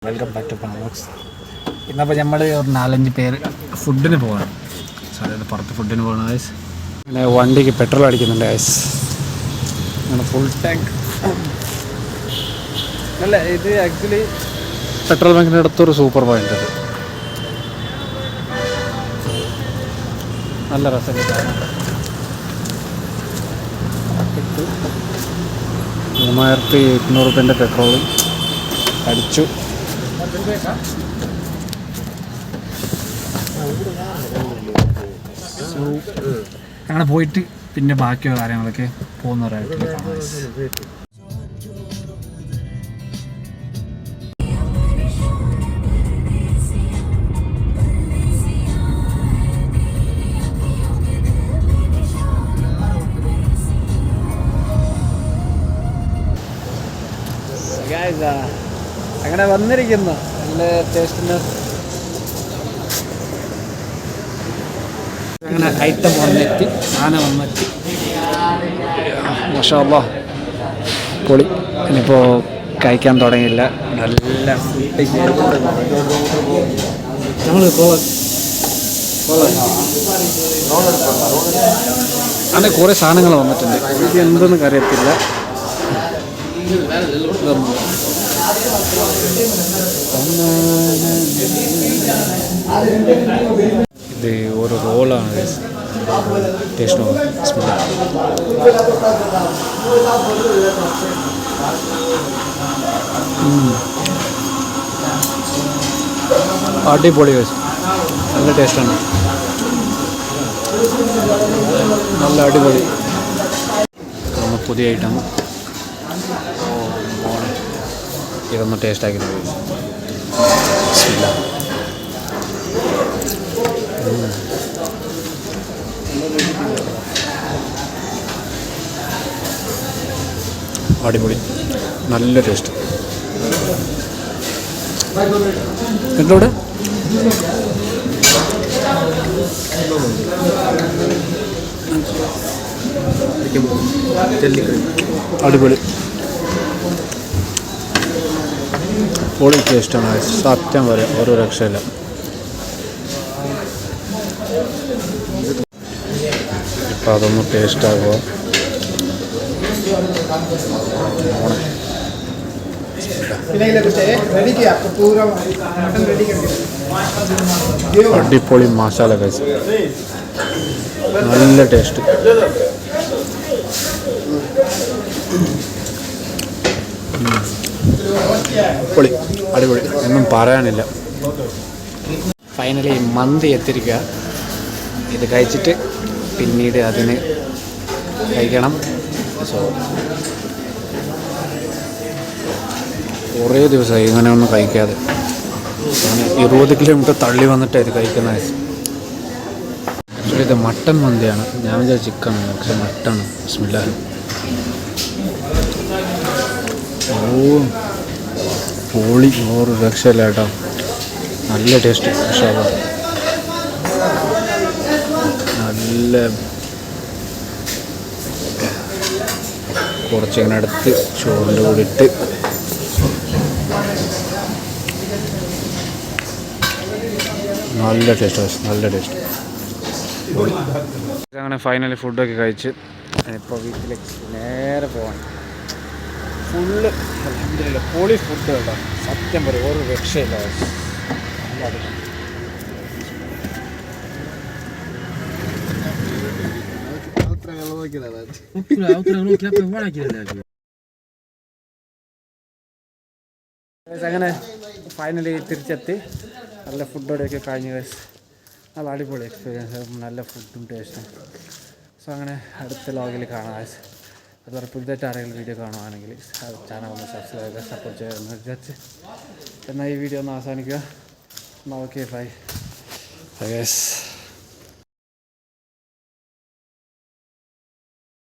Welcome back to പാമോക്സ്. ഇന്നപ്പോൾ നമ്മൾ ഒരു 4-5 പേര് ഫുഡിന് പോകണം. സാധാരണ പുറത്ത് ഫുഡിന് പോകണം ഗൈസ്. പിന്നെ വണ്ടിക്ക് പെട്രോൾ അടിക്കുന്നുണ്ട് ഗൈസ്. അങ്ങനെ ഫുൾ ടാങ്ക് അല്ല, ഇത് ആക്ച്വലി പെട്രോൾ ബാങ്കിൻ്റെ അടുത്തൊരു സൂപ്പർ പോയിൻ്റ്. അത് നല്ല രസമൊക്കെ കാണാൻ. 3800 രൂപേൻ്റെ പെട്രോളും അടിച്ചു. അങ്ങനെ പോയിട്ട് പിന്നെ ബാക്കിയുള്ള കാര്യങ്ങളൊക്കെ പോകുന്നവരായിട്ട് കാണാം. അങ്ങനെ വന്നിരിക്കുന്നു നല്ല ടേസ്റ്റിന്. അങ്ങനെ ഐറ്റം വന്നെത്തി, സാധനം വന്നെത്തി. മാഷാ അല്ലാഹ് പൊളി. ഇനിയിപ്പോൾ കഴിക്കാൻ തുടങ്ങിയില്ല. നല്ല ഫുഡ് അങ്ങനെ കുറേ സാധനങ്ങൾ വന്നിട്ടുണ്ട്. ഇത് എന്തെന്ന് അറിയത്തില്ല. ഇത് ഒരു റോളാണ്. ടേസ്റ്റ് അടിപൊളി, നല്ല ടേസ്റ്റാണ്, നല്ല അടിപൊളി. പുതിയ ഐറ്റം ഇതൊന്ന് ടേസ്റ്റ് ആക്കി. അടിപൊളി, നല്ല ടേസ്റ്റ്. എന്നോട് അടിപൊളി പൊളി ടേസ്റ്റാണ്. സത്യം പറയാം, ഒരു രക്ഷയില്ല. ഇപ്പം അതൊന്ന് ടേസ്റ്റ് ആകുക. അടിപൊളി മസാല കഴിച്ച് നല്ല ടേസ്റ്റ്. പൊളി, അടിപൊളി, ഒന്നും പറയാനില്ല. ഫൈനലി മന്തി എത്തിരിക്കുക. ഇത് കഴിച്ചിട്ട് പിന്നീട് അതിന് കഴിക്കണം. സോ കുറേ ദിവസമായി ഇങ്ങനെ ഒന്നും കഴിക്കാതെ. 20 കിലോമീറ്റർ തള്ളി വന്നിട്ടാണ് ഇത് കഴിക്കുന്നത്. ആക്ച്വലി ഇത് മട്ടൻ മന്തിയാണ്. ഞാൻ വിചാരിച്ച ചിക്കനാണ്, പക്ഷെ മട്ടണ്. ബിസ്മില്ലാഹ്. ഓ പൊളി, ഒരു രക്ഷയില്ല കേട്ടോ. നല്ല ടേസ്റ്റ്. പക്ഷേ നല്ല കുറച്ചിങ്ങനെ എടുത്ത് ചോറിൻ്റെ കൂടെ ഇട്ട് നല്ല ടേസ്റ്റ്, നല്ല ടേസ്റ്റ്. അങ്ങനെ ഫൈനലി ഫുഡൊക്കെ കഴിച്ച് ഇപ്പോൾ വീട്ടിലേക്ക് നേരെ പോകാൻ. ഫുള്ള് അൽഹംദുലില്ലാ പൊളി ഫുഡ് കേട്ടോ. സത്യം പറയും, ഒരു രക്ഷയില്ല. അങ്ങനെ ഫൈനലി തിരിച്ചെത്തി. നല്ല ഫുഡോടെയൊക്കെ കഴിഞ്ഞ് നല്ല അടിപൊളി എക്സ്പീരിയൻസ്, നല്ല ഫുഡും ടേസ്റ്റും. സോ അങ്ങനെ അടുത്ത ലോഗിൽ കാണാം. അതുപോലെ പുതുതായിട്ട് ആരെങ്കിലും വീഡിയോ കാണുകയാണെങ്കിൽ ചാനൽ ഒന്ന് സബ്സ്ക്രൈബ് ചെയ്യുക, സപ്പോർട്ട് ചെയ്യുക വിചാരിച്ച് എന്നാൽ ഈ വീഡിയോ ഒന്ന് അവസാനിക്കുക. എന്നാൽ ഓക്കെ, ബൈ.